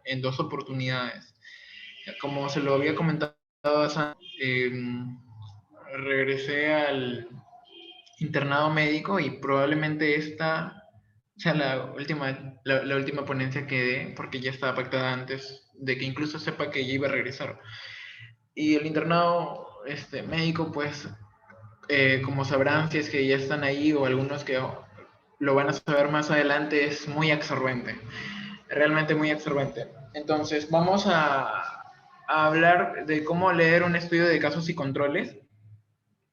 en 2 oportunidades. Como se lo había comentado, regresé al internado médico y probablemente esta sea la última ponencia que dé, porque ya estaba pactada antes de que incluso sepa que ya iba a regresar. Y el internado médico, pues, como sabrán, si es que ya están ahí o algunos que lo van a saber más adelante, es muy absorbente, realmente muy absorbente. Entonces, vamos a hablar de cómo leer un estudio de casos y controles.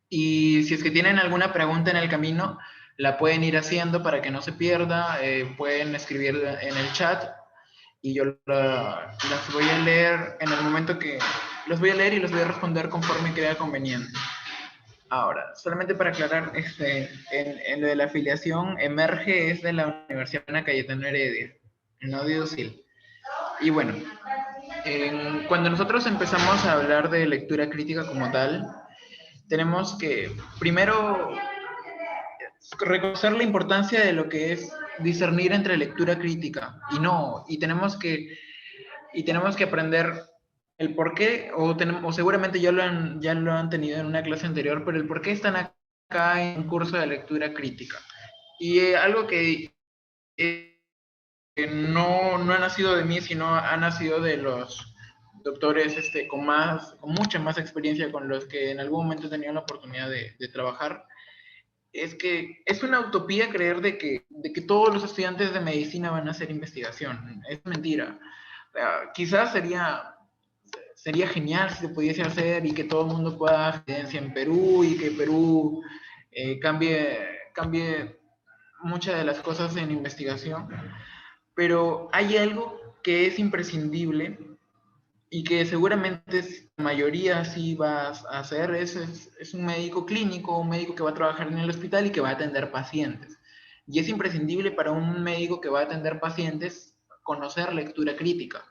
Y si es que tienen alguna pregunta en el camino, la pueden ir haciendo para que no se pierda. Pueden escribir en el chat y yo las voy a leer en el momento que los voy a leer y los voy a responder conforme crea conveniente. Ahora, solamente para aclarar, en lo de la afiliación, Emerge es de la Universidad Ana Cayetano Heredia, no de UCIL. Y bueno, cuando nosotros empezamos a hablar de lectura crítica como tal, tenemos que primero reconocer la importancia de lo que es discernir entre lectura crítica y no, y tenemos que aprender el por qué, o seguramente ya lo han tenido en una clase anterior, pero el por qué están acá en un curso de lectura crítica. Y algo que no ha nacido de mí, sino ha nacido de los doctores con mucha más experiencia con los que en algún momento he tenido la oportunidad de trabajar, es que es una utopía creer de que todos los estudiantes de medicina van a hacer investigación. Es mentira. Quizás sería genial si se pudiese hacer y que todo el mundo pueda dar evidencia en Perú y que Perú cambie muchas de las cosas en investigación, pero hay algo que es imprescindible y que seguramente la mayoría sí vas a hacer, es un médico clínico, un médico que va a trabajar en el hospital y que va a atender pacientes. Y es imprescindible para un médico que va a atender pacientes conocer lectura crítica,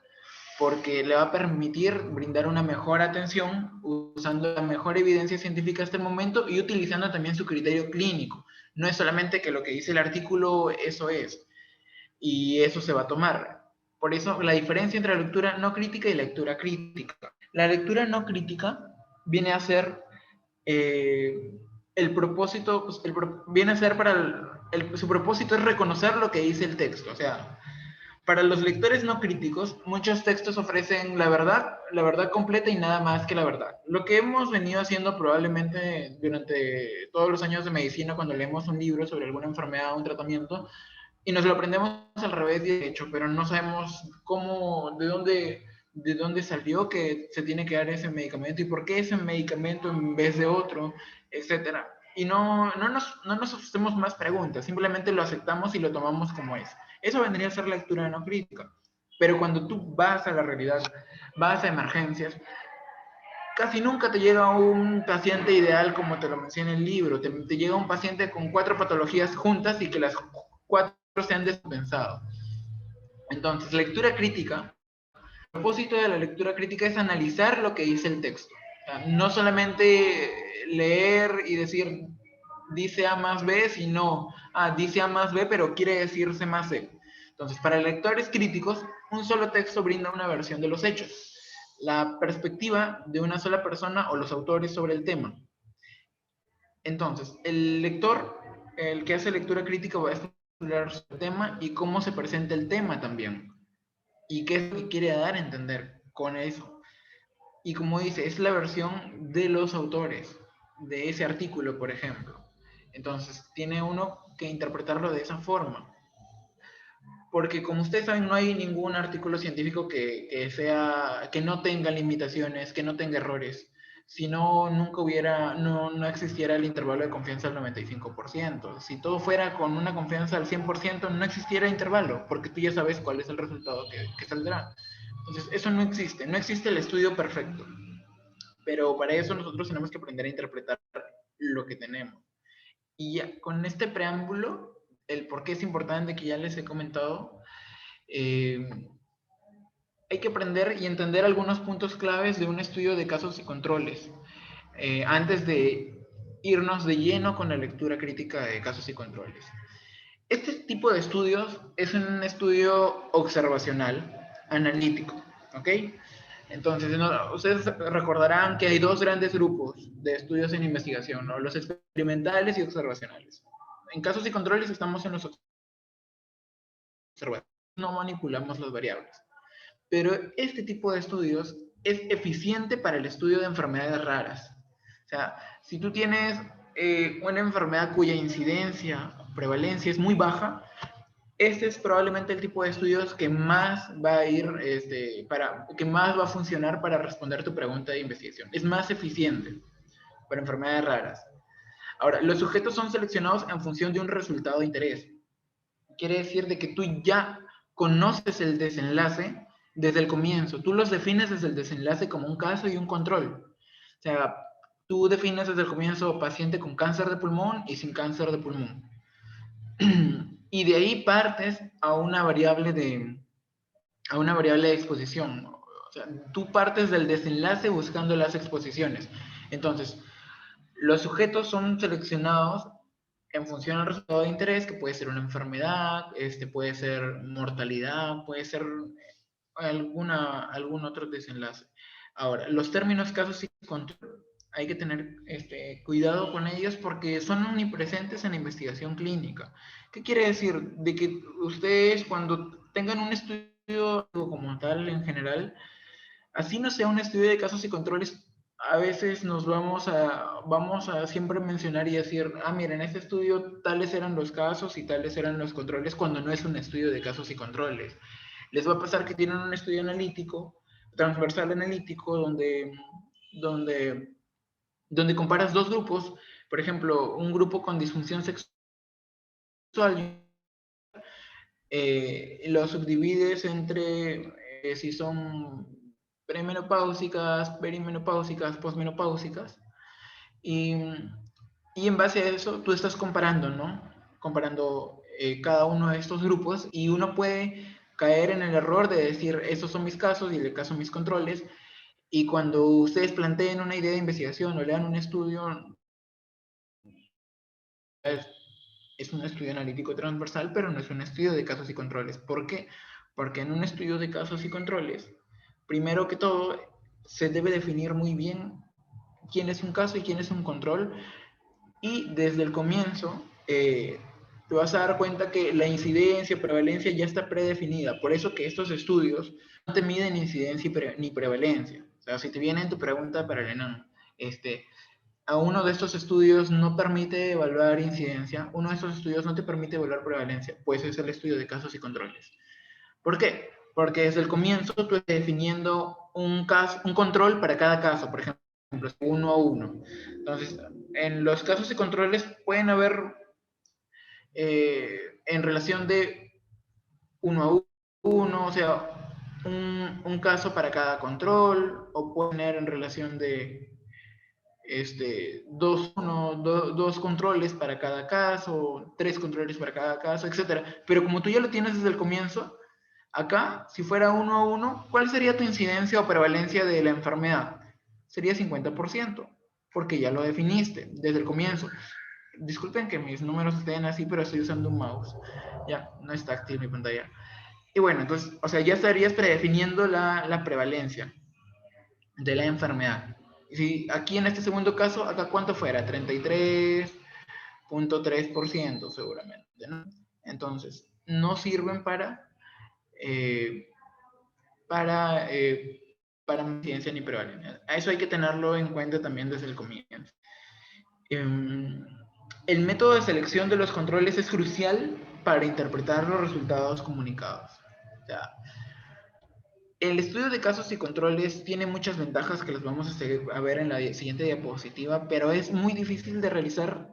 porque le va a permitir brindar una mejor atención usando la mejor evidencia científica hasta el momento y utilizando también su criterio clínico. No es solamente que lo que dice el artículo, eso es, y eso se va a tomar. Por eso la diferencia entre la lectura no crítica y lectura crítica. La lectura no crítica viene a ser el propósito, pues, viene a ser su propósito es reconocer lo que dice el texto. O sea, para los lectores no críticos, muchos textos ofrecen la verdad completa y nada más que la verdad. Lo que hemos venido haciendo probablemente durante todos los años de medicina, cuando leemos un libro sobre alguna enfermedad o un tratamiento, y nos lo aprendemos al revés y de hecho, pero no sabemos cómo, de dónde salió que se tiene que dar ese medicamento y por qué ese medicamento en vez de otro, etcétera. Y no nos hacemos más preguntas, simplemente lo aceptamos y lo tomamos como es. Eso vendría a ser lectura no crítica. Pero cuando tú vas a la realidad, vas a emergencias, casi nunca te llega un paciente ideal como te lo menciona el libro. Te llega un paciente con 4 patologías juntas y que las 4 se han descompensado. Entonces, lectura crítica, el propósito de la lectura crítica es analizar lo que dice el texto. O sea, no solamente leer y decir dice A más B, sino dice A más B, pero quiere decir C más C. Entonces, para lectores críticos, un solo texto brinda una versión de los hechos, la perspectiva de una sola persona o los autores sobre el tema. Entonces, el lector, el que hace lectura crítica, va a estudiar su tema y cómo se presenta el tema también. Y qué es lo que quiere dar a entender con eso. Y como dice, es la versión de los autores de ese artículo, por ejemplo. Entonces, tiene uno que interpretarlo de esa forma. Porque como ustedes saben, no hay ningún artículo científico que no tenga limitaciones, que no tenga errores. Si no, no existiera el intervalo de confianza del 95%. Si todo fuera con una confianza al 100%, no existiera intervalo, porque tú ya sabes cuál es el resultado que saldrá. Entonces, eso no existe. No existe el estudio perfecto. Pero para eso nosotros tenemos que aprender a interpretar lo que tenemos. Y ya, con este preámbulo, el por qué es importante que ya les he comentado, hay que aprender y entender algunos puntos claves de un estudio de casos y controles, antes de irnos de lleno con la lectura crítica de casos y controles. Este tipo de estudios es un estudio observacional, analítico, ¿ok? Entonces, ustedes recordarán que hay dos grandes grupos de estudios en investigación, ¿no? Los experimentales y observacionales. En casos y controles estamos en los observacionales, no manipulamos las variables. Pero este tipo de estudios es eficiente para el estudio de enfermedades raras. O sea, si tú tienes una enfermedad cuya incidencia, prevalencia es muy baja, este es probablemente el tipo de estudios que más va a ir, que más va a funcionar para responder tu pregunta de investigación. Es más eficiente para enfermedades raras. Ahora, los sujetos son seleccionados en función de un resultado de interés. Quiere decir de que tú ya conoces el desenlace desde el comienzo. Tú los defines desde el desenlace como un caso y un control. O sea, tú defines desde el comienzo paciente con cáncer de pulmón y sin cáncer de pulmón. Y de ahí partes a una variable de exposición. O sea, tú partes del desenlace buscando las exposiciones. Entonces, los sujetos son seleccionados en función al resultado de interés, que puede ser una enfermedad, puede ser mortalidad, puede ser algún otro desenlace. Ahora, los términos casos y control, hay que tener cuidado con ellos porque son omnipresentes en la investigación clínica. ¿Qué quiere decir? De que ustedes cuando tengan un estudio como tal en general, así no sea un estudio de casos y controles, a veces nos vamos a siempre mencionar y decir, ah, mira, en este estudio tales eran los casos y tales eran los controles, cuando no es un estudio de casos y controles. Les va a pasar que tienen un estudio analítico, transversal analítico, donde, donde comparas dos grupos, por ejemplo, un grupo con disfunción sexual, lo subdivides entre si son premenopáusicas, perimenopáusicas, posmenopáusicas, y, y en base a eso tú estás comparando, ¿no? Comparando cada uno de estos grupos y uno puede caer en el error de decir, estos son mis casos y el caso mis controles, y cuando ustedes planteen una idea de investigación o lean un estudio, es un estudio analítico transversal, pero no es un estudio de casos y controles. ¿Por qué? Porque en un estudio de casos y controles, primero que todo, se debe definir muy bien quién es un caso y quién es un control, y desde el comienzo te vas a dar cuenta que la incidencia, prevalencia ya está predefinida. Por eso que estos estudios no te miden incidencia ni prevalencia. O sea, si te viene en tu pregunta para el enano, a uno de estos estudios no permite evaluar incidencia, uno de estos estudios no te permite evaluar prevalencia, pues es el estudio de casos y controles. ¿Por qué? Porque desde el comienzo tú estás definiendo un control para cada caso, por ejemplo, uno a uno. Entonces, en los casos y controles pueden haber en relación de uno a uno, o sea, un caso para cada control, o pueden tener en relación de dos controles para cada caso, tres controles para cada caso, etcétera. Pero como tú ya lo tienes desde el comienzo, acá, si fuera uno a uno, ¿cuál sería tu incidencia o prevalencia de la enfermedad? Sería 50%, porque ya lo definiste desde el comienzo. Disculpen que mis números estén así, pero estoy usando un mouse. Ya, no es táctil mi pantalla. Y bueno, entonces, o sea, ya estarías predefiniendo la prevalencia de la enfermedad. Si aquí en este segundo caso, acá cuánto fuera, 33.3% seguramente, ¿no? Entonces, no sirven eh, para, eh, para incidencia ni prevalencia. A eso hay que tenerlo en cuenta también desde el comienzo. El método de selección de los controles es crucial para interpretar los resultados comunicados. O sea, el estudio de casos y controles tiene muchas ventajas que las vamos a ver en la siguiente diapositiva, pero es muy difícil de realizar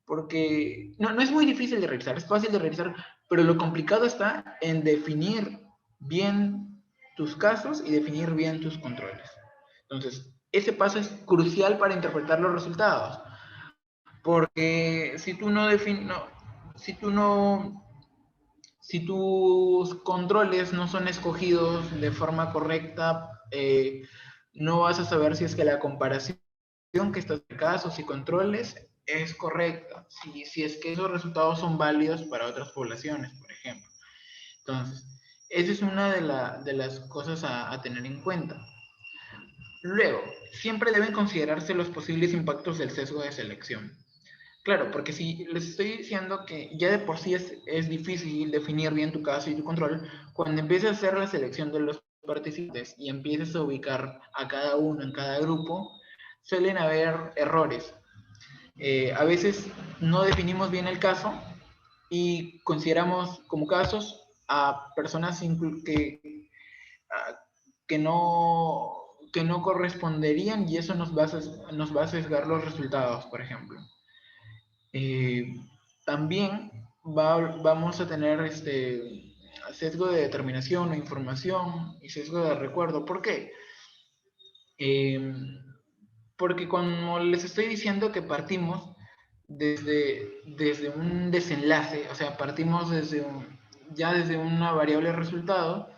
porque no es muy difícil de realizar, es fácil de realizar, pero lo complicado está en definir bien tus casos y definir bien tus controles. Entonces, ese paso es crucial para interpretar los resultados, porque si tú no defines, si tú no si tus controles no son escogidos de forma correcta, no vas a saber si es que la comparación que estás de casos y controles es correcta, si es que esos resultados son válidos para otras poblaciones, por ejemplo. Entonces, esa es una de las cosas a tener en cuenta. Luego, siempre deben considerarse los posibles impactos del sesgo de selección. Claro, porque si les estoy diciendo que ya de por sí es difícil definir bien tu caso y tu control, cuando empieces a hacer la selección de los participantes y empieces a ubicar a cada uno en cada grupo, suelen haber errores. A veces no definimos bien el caso y consideramos como casos a personas que que no corresponderían y eso nos va a sesgar los resultados, por ejemplo. Eh, También vamos a tener sesgo de determinación o información y sesgo de recuerdo. ¿Por qué? Eh, Porque como les estoy diciendo que partimos desde un desenlace, o sea, partimos ya desde una variable resultado,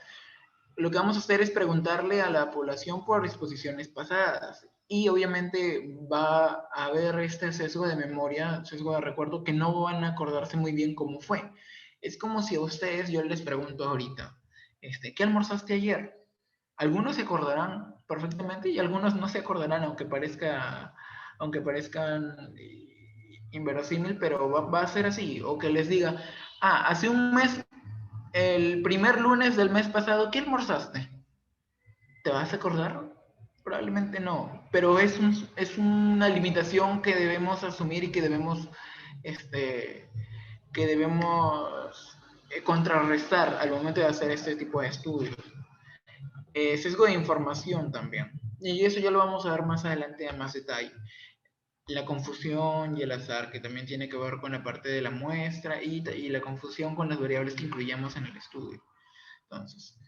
lo que vamos a hacer es preguntarle a la población por exposiciones pasadas. Y obviamente va a haber este sesgo de memoria, sesgo de recuerdo, que no van a acordarse muy bien cómo fue. Es como si a ustedes yo les pregunto ahorita, ¿qué almorzaste ayer? Algunos se acordarán perfectamente y algunos no se acordarán, aunque parezcan inverosímil, pero va a ser así. O que les diga, hace un mes, el primer lunes del mes pasado, ¿qué almorzaste? ¿Te vas a acordar? Probablemente no, pero es una limitación que debemos asumir y que debemos contrarrestar al momento de hacer este tipo de estudios. Sesgo de información también. Y eso ya lo vamos a ver más adelante a más detalle. La confusión y el azar, que también tiene que ver con la parte de la muestra y la confusión con las variables que incluyamos en el estudio. Entonces,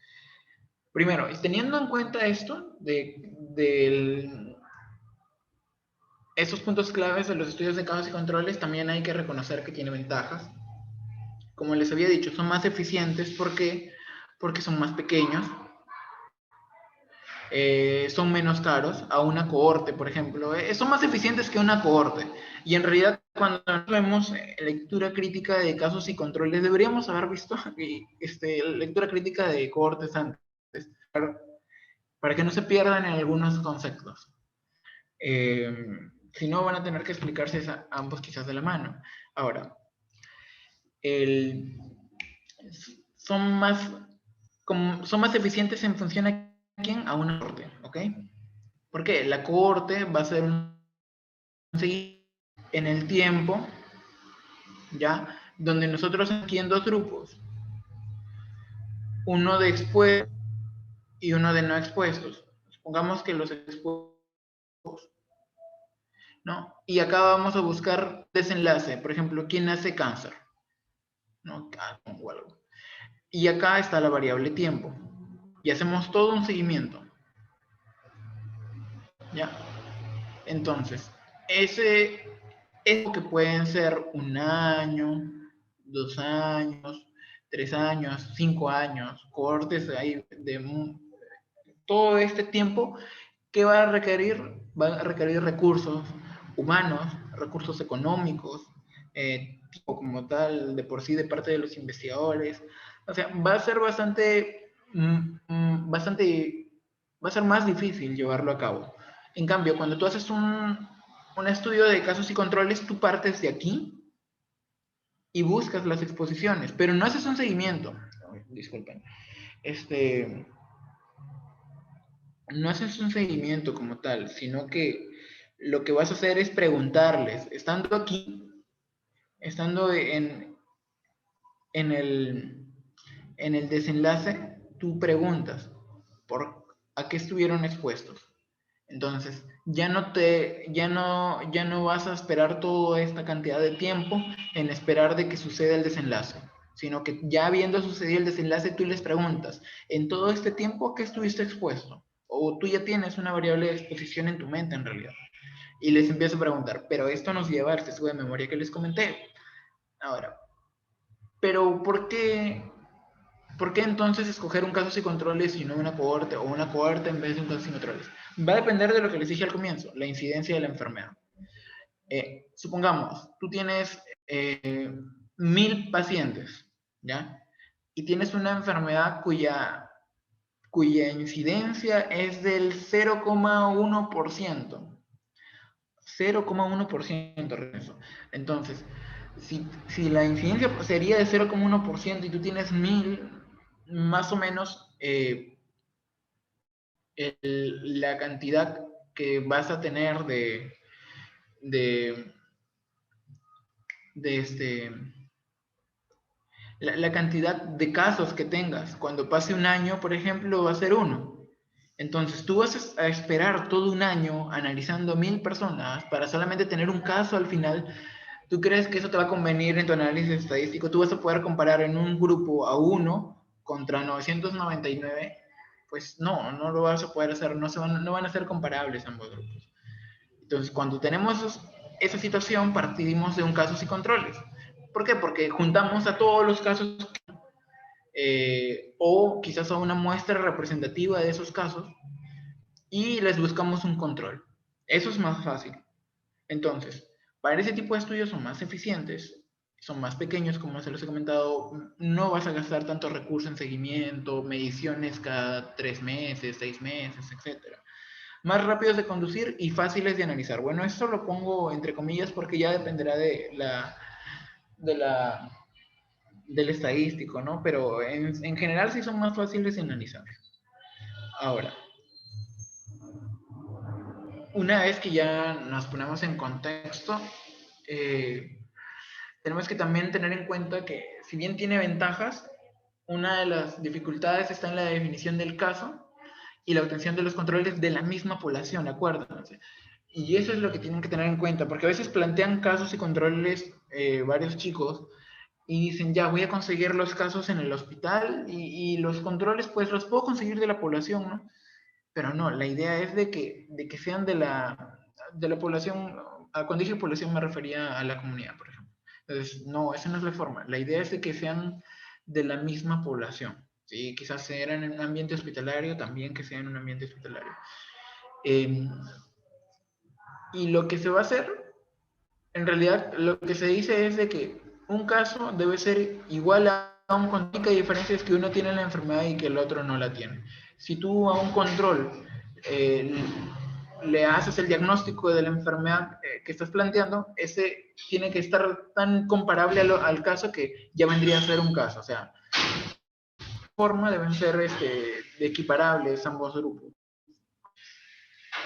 primero, teniendo en cuenta esto de esos puntos claves de los estudios de casos y controles, también hay que reconocer que tiene ventajas. Como les había dicho, son más eficientes porque son más pequeños, son menos caros a una cohorte, por ejemplo. Son más eficientes que una cohorte. Y en realidad, cuando vemos lectura crítica de casos y controles, deberíamos haber visto lectura crítica de cohortes antes, para que no se pierdan en algunos conceptos. Si no, van a tener que explicarse ambos quizás de la mano. Ahora, el, son, más, son más eficientes en función a quién, a una cohorte, ¿ok? Porque la cohorte va a ser un seguimiento en el tiempo, ¿ya? Donde nosotros aquí en dos grupos, uno de expuestos y uno de no expuestos. Supongamos que los expuestos, ¿no? Y acá vamos a buscar desenlace, por ejemplo, ¿quién hace cáncer? ¿No? O algo. Y acá está la variable tiempo. Y hacemos todo un seguimiento. ¿Ya? Entonces, eso que pueden ser un año, 2 años, 3 años, 5 años, cortes ahí de todo este tiempo que va a requerir recursos humanos, recursos económicos, como tal, de por sí, de parte de los investigadores. O sea, va a ser va a ser más difícil llevarlo a cabo. En cambio, cuando tú haces un estudio de casos y controles, tú partes de aquí y buscas las exposiciones, pero no haces un seguimiento. Disculpen. Este, no haces un seguimiento como tal, sino que lo que vas a hacer es preguntarles, estando aquí, estando en el, en el desenlace, tú preguntas a qué estuvieron expuestos. Entonces, ya no vas a esperar toda esta cantidad de tiempo en esperar de que suceda el desenlace, sino que ya habiendo sucedido el desenlace, tú les preguntas, en todo este tiempo, ¿a qué estuviste expuesto? O tú ya tienes una variable de exposición en tu mente en realidad. Y les empiezo a preguntar, pero esto nos lleva al sesgo de memoria que les comenté. Ahora, pero ¿por qué entonces escoger un casos y controles y no una cohorte o una cohorte en vez de un casos y controles? Va a depender de lo que les dije al comienzo, la incidencia de la enfermedad. Supongamos, tú tienes 1000 pacientes, ¿ya? y tienes una enfermedad cuya incidencia es del 0,1%. 0,1%. Entonces, si la incidencia sería de 0,1% y tú tienes 1000, más o menos la cantidad que vas a tener la cantidad de casos que tengas cuando pase un año, por ejemplo, va a ser 1. Entonces, tú vas a esperar todo un año analizando 1000 personas para solamente tener un caso al final. ¿Tú crees que eso te va a convenir en tu análisis estadístico? ¿Tú vas a poder comparar en un grupo a 1 contra 999? Pues no lo vas a poder hacer, no van a ser comparables ambos grupos. Entonces, cuando tenemos esa situación, partimos de un casos y controles. ¿Por qué? Porque juntamos a todos los casos o quizás a una muestra representativa de esos casos y les buscamos un control. Eso es más fácil. Entonces, para ese tipo de estudios son más eficientes, son más pequeños, como se los he comentado, no vas a gastar tanto recurso en seguimiento, mediciones cada 3 meses, 6 meses, etc. Más rápidos de conducir y fáciles de analizar. Bueno, esto lo pongo entre comillas porque ya dependerá del estadístico, ¿no? Pero en general sí son más fáciles de analizar. Ahora, una vez que ya nos ponemos en contexto, tenemos que también tener en cuenta que si bien tiene ventajas, una de las dificultades está en la definición del caso y la obtención de los controles de la misma población, acuérdense. Y eso es lo que tienen que tener en cuenta, porque a veces plantean casos y controles varios chicos y dicen, ya voy a conseguir los casos en el hospital y los controles pues los puedo conseguir de la población, ¿no? Pero no, la idea es de que sean de la población, cuando dije población me refería a la comunidad, por ejemplo. Entonces, no, esa no es la forma. La idea es de que sean de la misma población. ¿Sí? Quizás sean en un ambiente hospitalario, también que sean en un ambiente hospitalario. Y lo que se va a hacer, en realidad, lo que se dice es de que un caso debe ser igual a un control. La única diferencia es que uno tiene la enfermedad y que el otro no la tiene. Si tú a un control eh, le haces el diagnóstico de la enfermedad que estás planteando, ese tiene que estar tan comparable al caso que ya vendría a ser un caso. O sea, de forma deben ser equiparables ambos grupos.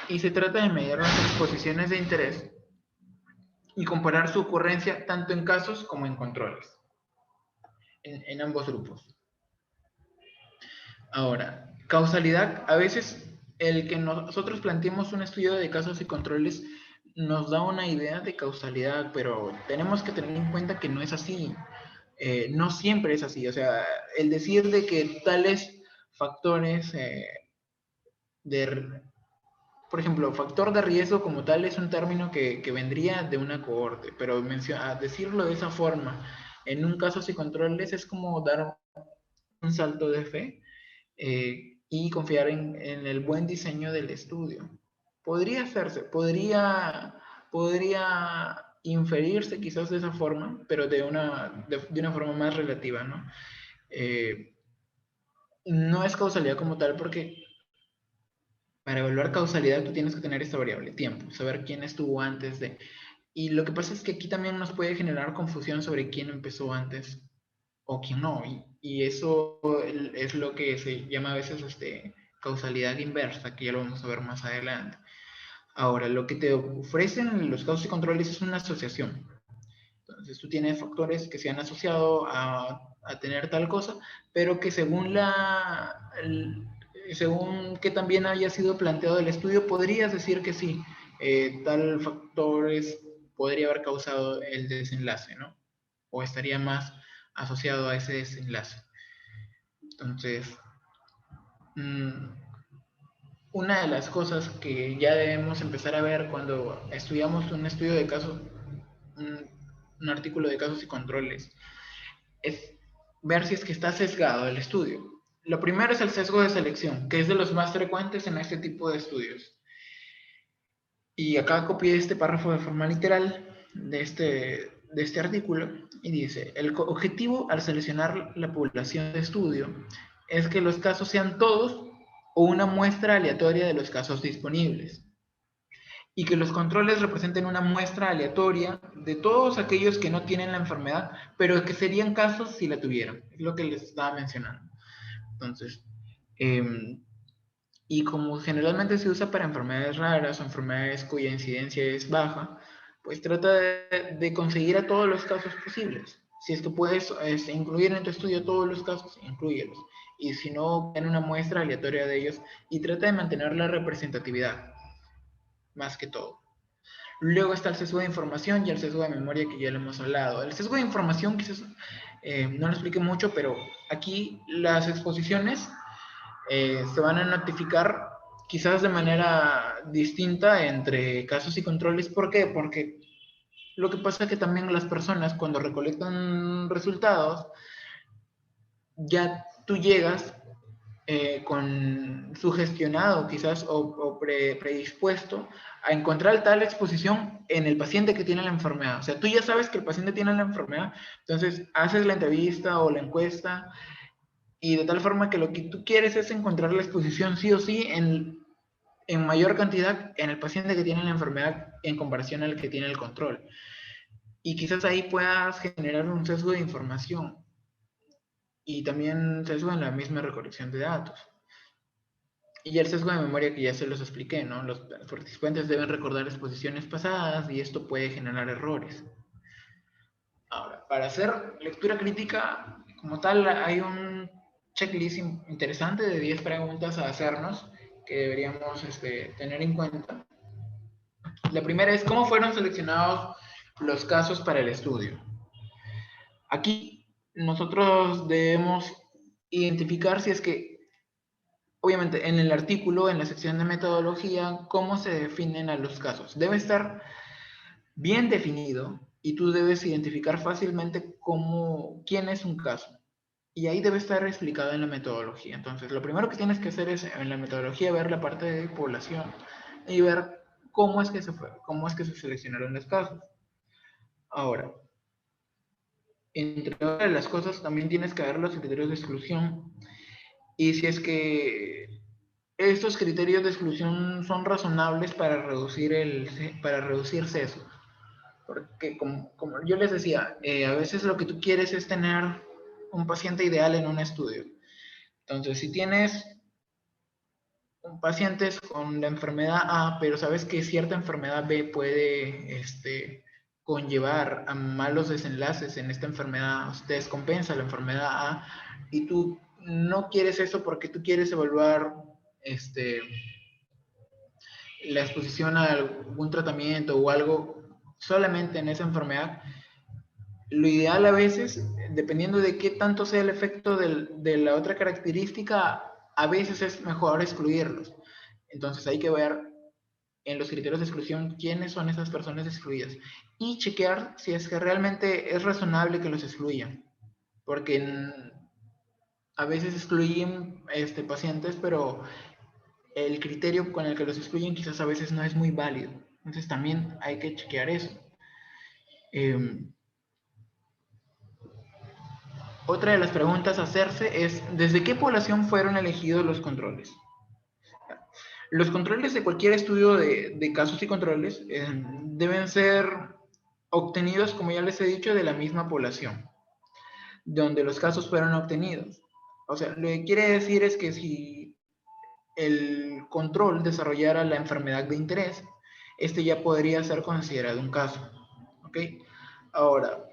Y se trata de medir las exposiciones de interés y comparar su ocurrencia tanto en casos como en controles, en ambos grupos. Ahora, causalidad, a veces el que nosotros planteemos un estudio de casos y controles nos da una idea de causalidad, pero tenemos que tener en cuenta que no es así. No siempre es así. O sea, el decir de que tales factores por ejemplo, factor de riesgo como tal es un término que vendría de una cohorte, pero decirlo de esa forma en un caso y controles es como dar un salto de fe y confiar en el buen diseño del estudio. Podría hacerse, podría inferirse quizás de esa forma, pero de una forma más relativa, ¿no? No es causalidad como tal porque para evaluar causalidad tú tienes que tener esta variable, tiempo, saber quién estuvo antes de. Y lo que pasa es que aquí también nos puede generar confusión sobre quién empezó antes o quién no. Y eso es lo que se llama a veces causalidad inversa, que ya lo vamos a ver más adelante. Ahora, lo que te ofrecen los casos y controles es una asociación. Entonces tú tienes factores que se han asociado a tener tal cosa, pero que según que también haya sido planteado el estudio, podrías decir que sí, tal factores podría haber causado el desenlace, ¿no? O estaría más asociado a ese desenlace. Entonces, una de las cosas que ya debemos empezar a ver cuando estudiamos un estudio de casos, un artículo de casos y controles, es ver si es que está sesgado el estudio. Lo primero es el sesgo de selección, que es de los más frecuentes en este tipo de estudios. Y acá copié este párrafo de forma literal de este artículo, Y dice, el objetivo al seleccionar la población de estudio es que los casos sean todos o una muestra aleatoria de los casos disponibles, y que los controles representen una muestra aleatoria de todos aquellos que no tienen la enfermedad, pero que serían casos si la tuvieran. Es lo que les estaba mencionando. Entonces, y como generalmente se usa para enfermedades raras o enfermedades cuya incidencia es baja, pues trata de conseguir a todos los casos posibles. Si es que puedes incluir en tu estudio todos los casos, inclúyelos. Y si no, ten una muestra aleatoria de ellos y trata de mantener la representatividad, más que todo. Luego está el sesgo de información y el sesgo de memoria, que ya lo hemos hablado. El sesgo de información quizás no lo explique mucho, pero aquí las exposiciones se van a notificar quizás de manera distinta entre casos y controles. ¿Por qué? Porque lo que pasa es que también las personas cuando recolectan resultados, ya tú llegas sugestionado quizás o predispuesto a encontrar tal exposición en el paciente que tiene la enfermedad. O sea, tú ya sabes que el paciente tiene la enfermedad, entonces haces la entrevista o la encuesta y de tal forma que lo que tú quieres es encontrar la exposición sí o sí en mayor cantidad en el paciente que tiene la enfermedad en comparación al que tiene el control. Y quizás ahí puedas generar un sesgo de información y también sesgo en la misma recolección de datos. Y el sesgo de memoria que ya se los expliqué, ¿no? Los participantes deben recordar exposiciones pasadas y esto puede generar errores. Ahora, para hacer lectura crítica, como tal, hay un checklist interesante de 10 preguntas a hacernos que deberíamos tener en cuenta. La primera es, ¿cómo fueron seleccionados los casos para el estudio? Aquí nosotros debemos identificar si es que, obviamente, en el artículo, en la sección de metodología, cómo se definen a los casos. Debe estar bien definido y tú debes identificar fácilmente quién es un caso. Y ahí debe estar explicado en la metodología. Entonces, lo primero que tienes que hacer es en la metodología ver la parte de población y ver cómo es que se seleccionaron los casos. Ahora, entre otras las cosas, también tienes que ver los criterios de exclusión y si es que estos criterios de exclusión son razonables para reducir sesgos. Porque como yo les decía, a veces lo que tú quieres es tener un paciente ideal en un estudio. Entonces, si tienes un paciente con la enfermedad A, pero sabes que cierta enfermedad B puede conllevar a malos desenlaces en esta enfermedad, te descompensa la enfermedad A, y tú no quieres eso porque tú quieres evaluar la exposición a algún tratamiento o algo solamente en esa enfermedad, lo ideal a veces, dependiendo de qué tanto sea el efecto de la otra característica, a veces es mejor excluirlos. Entonces hay que ver en los criterios de exclusión quiénes son esas personas excluidas y chequear si es que realmente es razonable que los excluyan. Porque a veces excluyen pacientes, pero el criterio con el que los excluyen quizás a veces no es muy válido. Entonces también hay que chequear eso. Otra de las preguntas a hacerse es, ¿desde qué población fueron elegidos los controles? Los controles de cualquier estudio de casos y controles deben ser obtenidos, como ya les he dicho, de la misma población, donde los casos fueron obtenidos. O sea, lo que quiere decir es que si el control desarrollara la enfermedad de interés, este ya podría ser considerado un caso. ¿Ok? Ahora,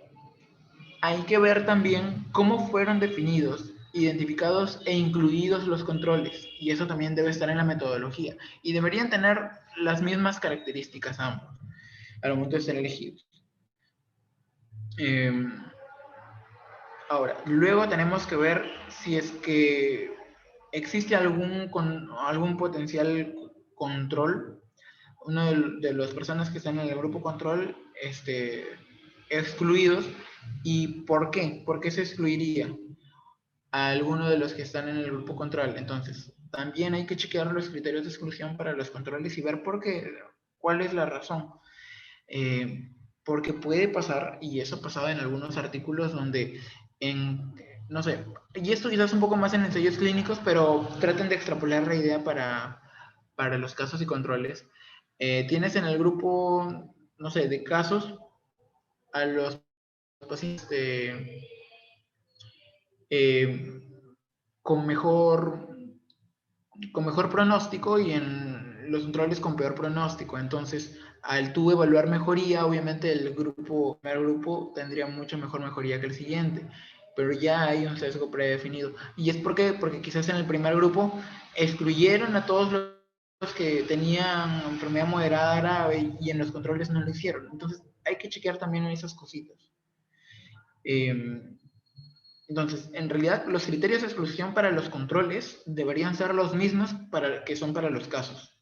hay que ver también cómo fueron definidos, identificados e incluidos los controles, y eso también debe estar en la metodología, y deberían tener las mismas características ambos, al momento de ser elegidos. Ahora, luego tenemos que ver si es que existe algún potencial control. Uno de las personas que están en el grupo control, excluidos, y ¿por qué? ¿Por qué se excluiría a alguno de los que están en el grupo control? Entonces, también hay que chequear los criterios de exclusión para los controles y ver cuál es la razón. porque puede pasar, y eso ha pasado en algunos artículos donde no sé, y esto quizás un poco más en ensayos clínicos, pero traten de extrapolar la idea para los casos y controles. Tienes en el grupo, no sé, de casos a los pacientes eh, con mejor pronóstico y en los controles con peor pronóstico. Entonces, al tú evaluar mejoría, obviamente el primer grupo tendría mucho mejor mejoría que el siguiente, pero ya hay un sesgo predefinido. ¿Y es porque quizás en el primer grupo excluyeron a todos los que tenían enfermedad moderada grave y en los controles no lo hicieron? Entonces, hay que chequear también esas cositas. Entonces, en realidad, los criterios de exclusión para los controles deberían ser los mismos que son para los casos.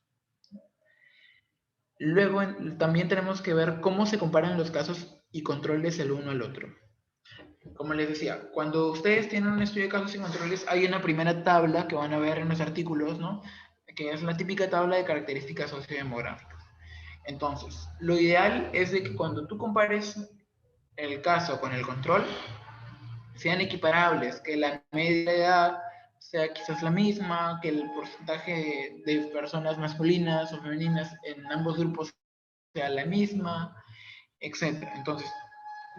Luego, también tenemos que ver cómo se comparan los casos y controles el uno al otro. Como les decía, cuando ustedes tienen un estudio de casos y controles, hay una primera tabla que van a ver en los artículos, ¿no? Que es la típica tabla de características sociodemográficas. Entonces, lo ideal es de que cuando tú compares el caso con el control, sean equiparables, que la media de edad sea quizás la misma, que el porcentaje de personas masculinas o femeninas en ambos grupos sea la misma, etc. Entonces,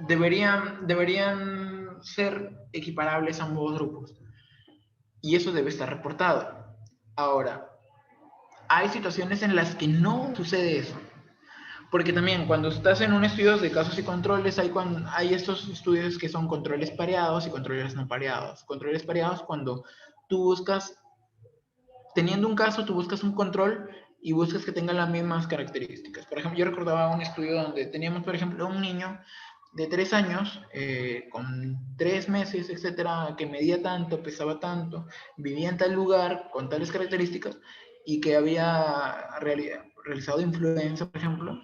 deberían ser equiparables ambos grupos. Y eso debe estar reportado. Ahora, hay situaciones en las que no sucede eso. Porque también cuando estás en un estudio de casos y controles, hay estos estudios que son controles pareados y controles no pareados. Controles pareados cuando tú buscas, teniendo un caso, tú buscas un control y buscas que tenga las mismas características. Por ejemplo, yo recordaba un estudio donde teníamos, por ejemplo, un niño de 3 años, con 3 meses, etcétera, que medía tanto, pesaba tanto, vivía en tal lugar, con tales características, y que había realizado influenza, por ejemplo,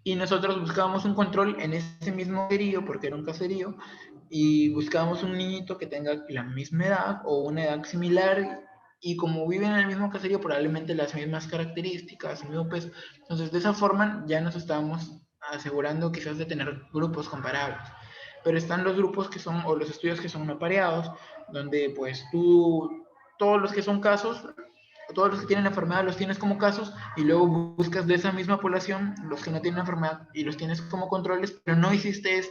y nosotros buscábamos un control en ese mismo caserío, porque era un caserío, y buscábamos un niñito que tenga la misma edad o una edad similar, y como viven en el mismo caserío, probablemente las mismas características, el mismo peso. Entonces, de esa forma ya nos estábamos asegurando quizás de tener grupos comparables. Pero están los grupos que son, o los estudios que son no pareados, donde pues todos los que son casos, todos los que tienen la enfermedad los tienes como casos y luego buscas de esa misma población los que no tienen la enfermedad y los tienes como controles, pero no hiciste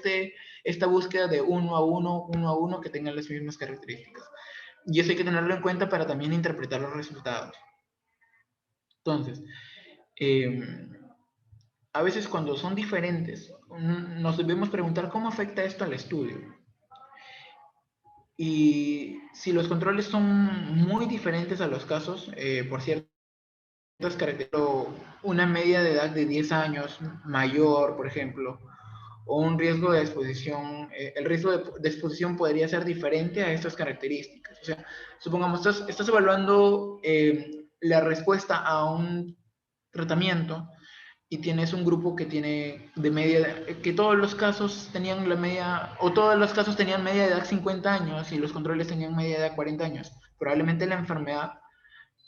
esta búsqueda de uno a uno que tengan las mismas características. Y eso hay que tenerlo en cuenta para también interpretar los resultados. Entonces, a veces cuando son diferentes, nos debemos preguntar cómo afecta esto al estudio. Y si los controles son muy diferentes a los casos, por cierto, características, una media de edad de 10 años mayor, por ejemplo, o un riesgo de exposición, el riesgo de exposición podría ser diferente a estas características. O sea, supongamos, estás evaluando la respuesta a un tratamiento y tienes un grupo que tiene de media, que todos los casos tenían la media, o todos los casos tenían media de edad 50 años y los controles tenían media de edad 40 años. Probablemente la enfermedad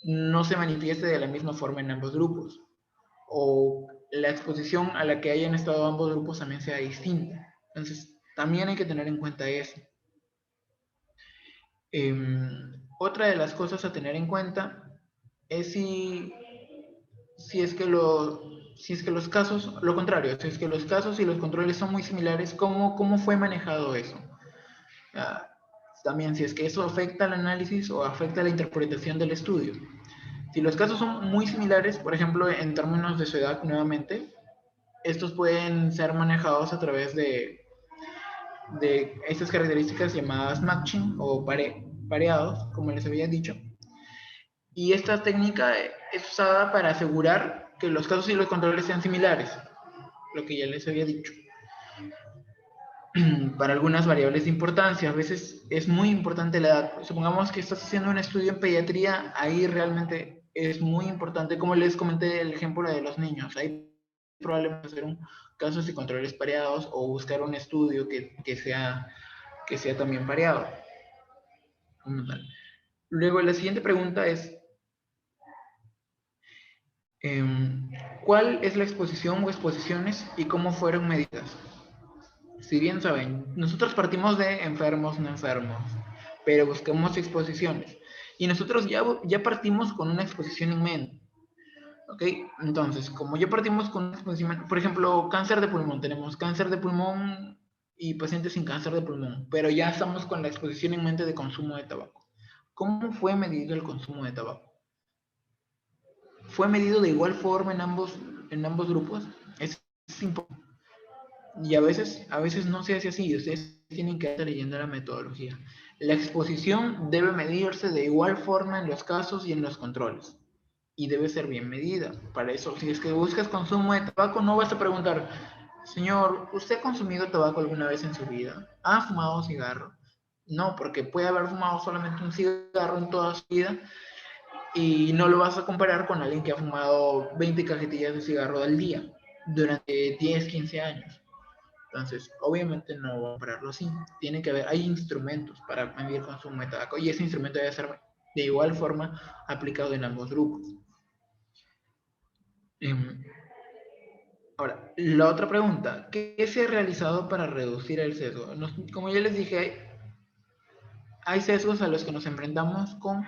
no se manifieste de la misma forma en ambos grupos, o la exposición a la que hayan estado ambos grupos también sea distinta. Entonces, también hay que tener en cuenta eso. Otra de las cosas a tener en cuenta es si es que los casos, lo contrario, si es que los casos y los controles son muy similares, ¿cómo fue manejado eso? Uh, También si es que eso afecta al análisis o afecta la interpretación del estudio. Si los casos son muy similares, por ejemplo, en términos de su edad nuevamente, estos pueden ser manejados a través de estas características llamadas matching o pareados, como les había dicho. Y esta técnica es usada para asegurar que los casos y los controles sean similares, lo que ya les había dicho. Para algunas variables de importancia, a veces es muy importante la edad. Supongamos que estás haciendo un estudio en pediatría, ahí realmente es muy importante, como les comenté el ejemplo de los niños, ahí probablemente hacer casos y controles pareados o buscar un estudio que sea también pareado. Luego la siguiente pregunta es, ¿Cuál es la exposición o exposiciones y cómo fueron medidas? Si bien saben, nosotros partimos de enfermos, no enfermos, pero buscamos exposiciones. Y nosotros ya partimos con una exposición en mente. ¿Ok? Entonces, como ya partimos con una exposición, por ejemplo, cáncer de pulmón, tenemos cáncer de pulmón y pacientes sin cáncer de pulmón, pero ya estamos con la exposición en mente de consumo de tabaco. ¿Cómo fue medido el consumo de tabaco? ¿Fue medido de igual forma en ambos grupos? Es importante. Y a veces no se hace así, ustedes tienen que estar leyendo la metodología. La exposición debe medirse de igual forma en los casos y en los controles. Y debe ser bien medida. Para eso, si es que buscas consumo de tabaco, no vas a preguntar, señor, ¿usted ha consumido tabaco alguna vez en su vida? ¿Ha fumado cigarro? No, porque puede haber fumado solamente un cigarro en toda su vida y no lo vas a comparar con alguien que ha fumado 20 cajetillas de cigarro al día durante 10, 15 años. Entonces, obviamente no va a compararlo así. Tiene que haber, hay instrumentos para medir el consumo de tabaco y ese instrumento debe ser de igual forma aplicado en ambos grupos. Ahora, la otra pregunta, ¿qué se ha realizado para reducir el sesgo? Como ya les dije, hay sesgos a los que nos enfrentamos con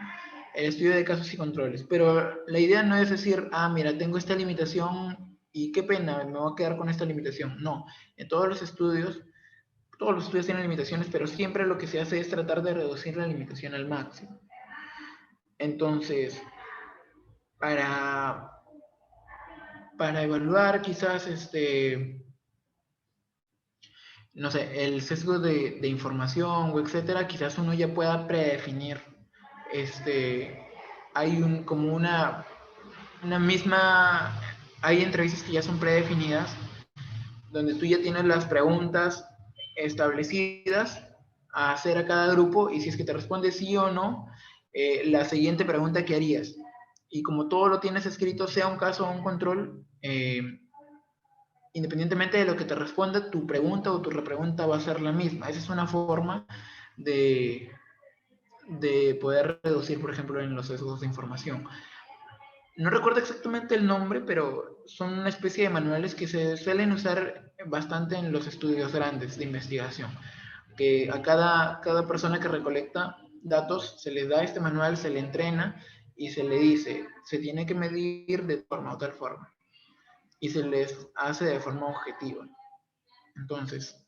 el estudio de casos y controles, pero la idea no es decir, mira, tengo esta limitación y qué pena, me voy a quedar con esta limitación. No, en todos los estudios tienen limitaciones, pero siempre lo que se hace es tratar de reducir la limitación al máximo. Entonces, para, para evaluar quizás no sé, el sesgo de información o etcétera, quizás uno ya pueda predefinir, hay como una misma, hay entrevistas que ya son predefinidas, donde tú ya tienes las preguntas establecidas a hacer a cada grupo y si es que te responde sí o no, la siguiente pregunta que harías. Y como todo lo tienes escrito, sea un caso o un control, independientemente de lo que te responda, tu pregunta o tu repregunta va a ser la misma. Esa es una forma de, de poder reducir, por ejemplo, en los sesgos de información. No recuerdo exactamente el nombre, pero son una especie de manuales que se suelen usar bastante en los estudios grandes de investigación. Que a cada persona que recolecta datos se le da este manual, se le entrena y se le dice, se tiene que medir de forma o tal forma. Y se les hace de forma objetiva. Entonces,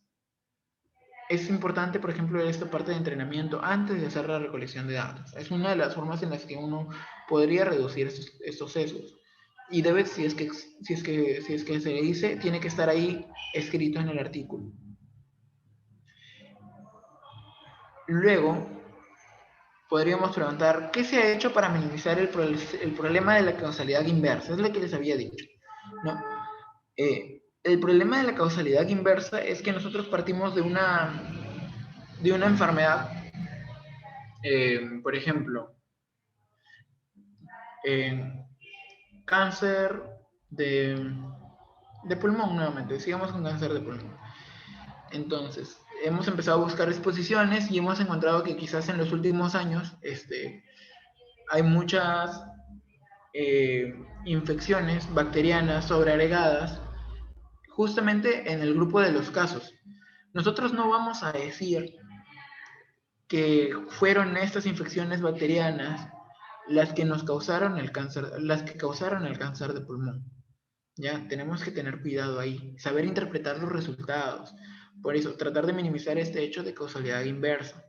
es importante, por ejemplo, esta parte de entrenamiento antes de hacer la recolección de datos. Es una de las formas en las que uno podría reducir estos sesgos. Y debe, si es que se le dice, tiene que estar ahí escrito en el artículo. Luego, podríamos preguntar, ¿qué se ha hecho para minimizar el problema de la causalidad inversa? Es lo que les había dicho, ¿no? El problema de la causalidad inversa es que nosotros partimos de una enfermedad, por ejemplo, cáncer de, de pulmón nuevamente, sigamos con cáncer de pulmón. Entonces, hemos empezado a buscar exposiciones y hemos encontrado que quizás en los últimos años hay muchas infecciones bacterianas sobreagregadas justamente en el grupo de los casos. Nosotros no vamos a decir que fueron estas infecciones bacterianas las que nos causaron el cáncer, las que causaron el cáncer de pulmón. Ya, tenemos que tener cuidado ahí, saber interpretar los resultados. Por eso, tratar de minimizar este hecho de causalidad inversa.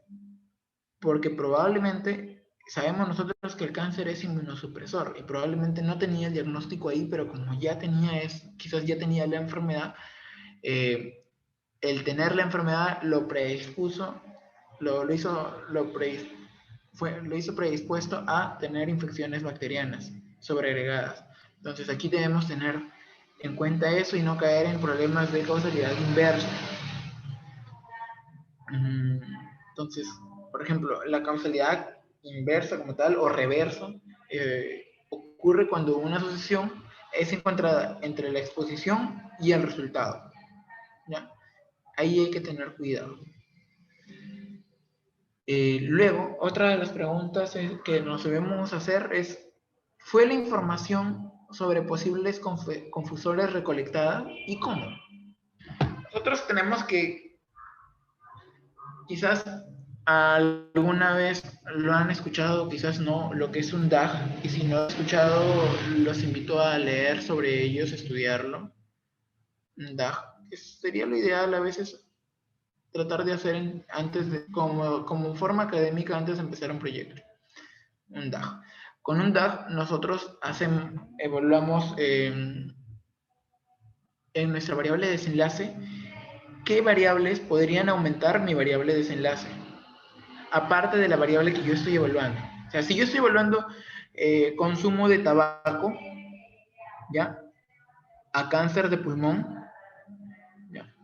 Porque probablemente sabemos nosotros que el cáncer es inmunosupresor y probablemente no tenía el diagnóstico ahí, pero como ya tenía, quizás ya tenía la enfermedad, el tener la enfermedad lo predispuso, lo hizo predispuesto a tener infecciones bacterianas sobreagregadas. Entonces aquí debemos tener en cuenta eso y no caer en problemas de causalidad inversa. Entonces, por ejemplo, la causalidad inversa como tal o reversa ocurre cuando una asociación es encontrada entre la exposición y el resultado. ¿Ya? Ahí hay que tener cuidado. Luego, otra de las preguntas que nos debemos hacer es, ¿fue la información sobre posibles confusores recolectadas y cómo. Nosotros tenemos que, quizás alguna vez lo han escuchado, quizás no, lo que es un DAG, y si no lo han escuchado, los invito a leer sobre ellos, estudiarlo. Un DAG, que sería lo ideal a veces tratar de hacer antes de, como forma académica antes de empezar un proyecto. Un DAG. Con un DAG nosotros evaluamos en nuestra variable de desenlace qué variables podrían aumentar mi variable de desenlace, aparte de la variable que yo estoy evaluando. O sea, si yo estoy evaluando consumo de tabaco, ¿ya? A cáncer de pulmón, ¿ya?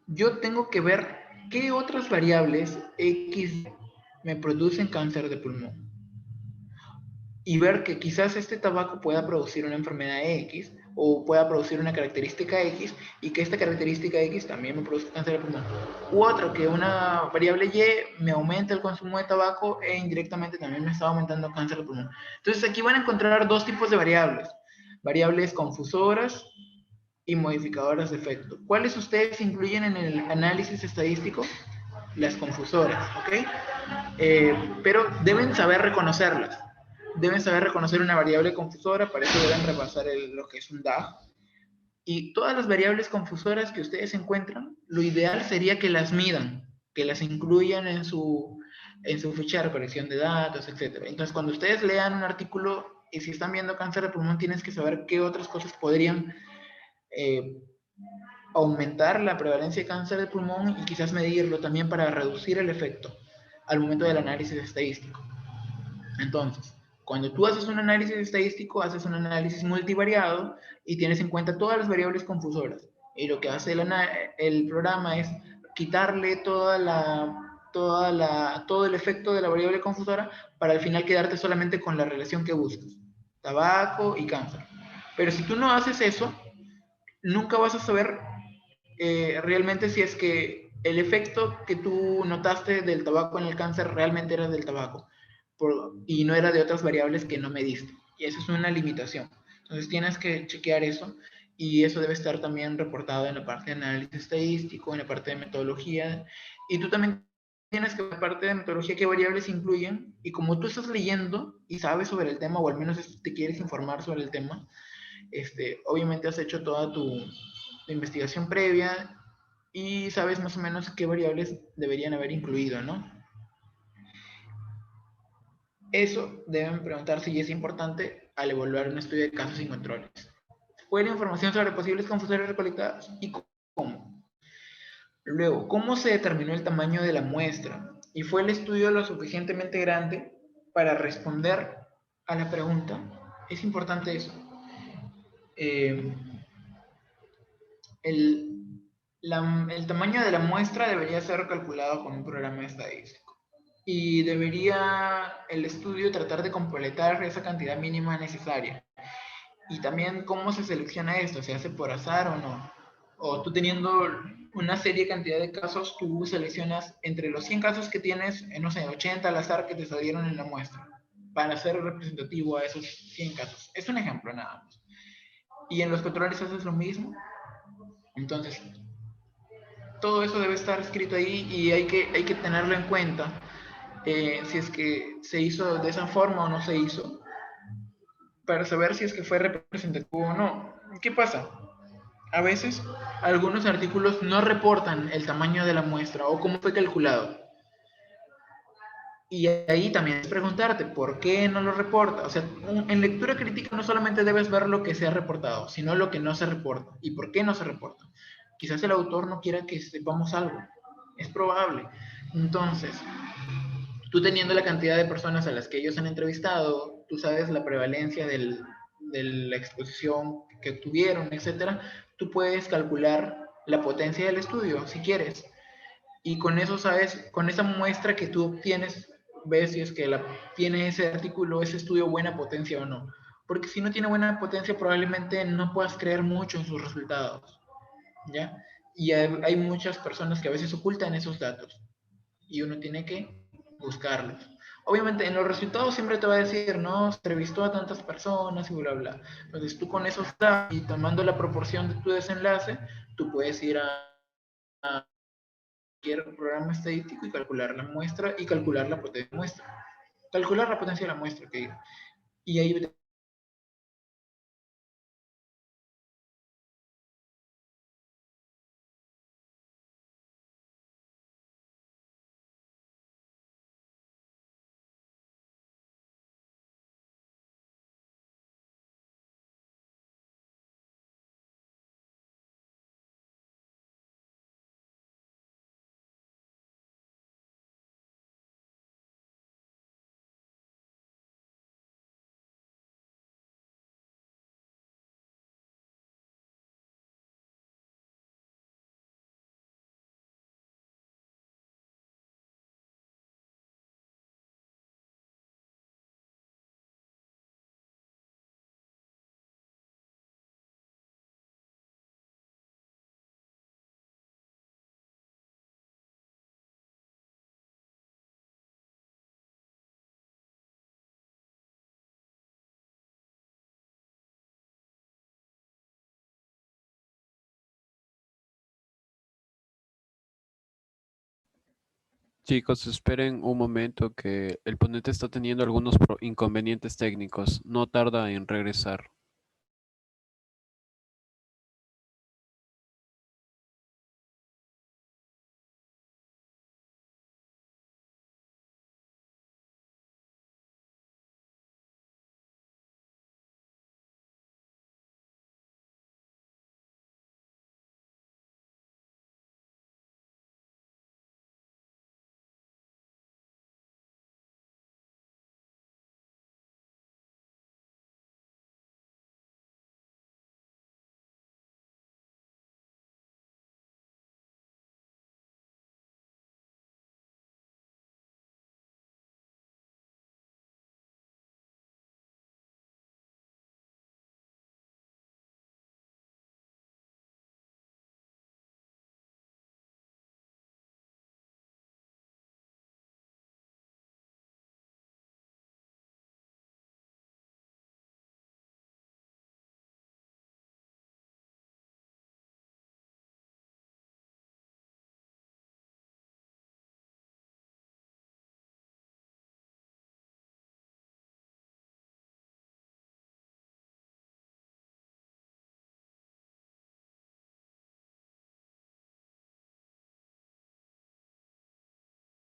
Yo tengo que ver qué otras variables X me producen cáncer de pulmón. Y ver que quizás este tabaco pueda producir una enfermedad X o pueda producir una característica X y que esta característica X también me produzca cáncer de pulmón. U otro, que una variable Y me aumenta el consumo de tabaco e indirectamente también me está aumentando cáncer de pulmón. Entonces aquí van a encontrar dos tipos de variables. Variables confusoras y modificadoras de efecto. ¿Cuáles ustedes incluyen en el análisis estadístico? Las confusoras, ¿ok? Pero deben saber reconocerlas. Deben saber reconocer una variable confusora, para eso deben repasar lo que es un DAG. Y todas las variables confusoras que ustedes encuentran, lo ideal sería que las midan, que las incluyan en su ficha de recolección de datos, etc. Entonces, cuando ustedes lean un artículo y si están viendo cáncer de pulmón, tienes que saber qué otras cosas podrían aumentar la prevalencia de cáncer de pulmón y quizás medirlo también para reducir el efecto al momento del análisis estadístico. Entonces, cuando tú haces un análisis estadístico, haces un análisis multivariado y tienes en cuenta todas las variables confusoras. Y lo que hace el programa es quitarle todo el efecto de la variable confusora para al final quedarte solamente con la relación que buscas, tabaco y cáncer. Pero si tú no haces eso, nunca vas a saber realmente si es que el efecto que tú notaste del tabaco en el cáncer realmente era del tabaco y no era de otras variables que no mediste. Y eso es una limitación. Entonces tienes que chequear eso y eso debe estar también reportado en la parte de análisis estadístico, en la parte de metodología. Y tú también tienes que ver la parte de metodología qué variables incluyen y como tú estás leyendo y sabes sobre el tema o al menos te quieres informar sobre el tema, obviamente has hecho toda tu investigación previa y sabes más o menos qué variables deberían haber incluido, ¿no? Eso deben preguntarse y es importante al evaluar un estudio de casos y controles. ¿Fue la información sobre posibles confusores recolectadas y cómo? Luego, ¿cómo se determinó el tamaño de la muestra? ¿Y fue el estudio lo suficientemente grande para responder a la pregunta? Es importante eso. El tamaño de la muestra debería ser calculado con un programa estadístico. Y debería el estudio tratar de completar esa cantidad mínima necesaria. Y también cómo se selecciona esto, ¿se hace por azar o no? O tú teniendo una serie cantidad de casos, tú seleccionas entre los 100 casos que tienes, no sé, 80 al azar que te salieron en la muestra, para ser representativo a esos 100 casos. Es un ejemplo nada más. Y en los controles haces lo mismo. Entonces, todo eso debe estar escrito ahí y hay que tenerlo en cuenta. Si es que se hizo de esa forma o no se hizo, para saber si es que fue representativo o no. ¿Qué pasa? A veces algunos artículos no reportan el tamaño de la muestra o cómo fue calculado. Y ahí también es preguntarte, ¿por qué no lo reporta? O sea, en lectura crítica no solamente debes ver lo que se ha reportado, sino lo que no se reporta. ¿Y por qué no se reporta? Quizás el autor no quiera que sepamos algo. Es probable. Entonces, tú teniendo la cantidad de personas a las que ellos han entrevistado, tú sabes la prevalencia de la exposición que tuvieron, etcétera, tú puedes calcular la potencia del estudio, si quieres. Y con eso sabes, con esa muestra que tú obtienes, ves si es que tiene ese artículo, ese estudio buena potencia o no. Porque si no tiene buena potencia, probablemente no puedas creer mucho en sus resultados, ¿ya? Y hay muchas personas que a veces ocultan esos datos y uno tiene que buscarlos. Obviamente en los resultados siempre te va a decir, no, se entrevistó a tantas personas y bla, bla. Entonces tú con esos datos y tomando la proporción de tu desenlace, tú puedes ir a cualquier programa estadístico y calcular la muestra y calcular la potencia de la muestra. Calcular la potencia de la muestra, que diga. Y ahí Chicos, esperen un momento que el ponente está teniendo algunos inconvenientes técnicos. No tarda en regresar.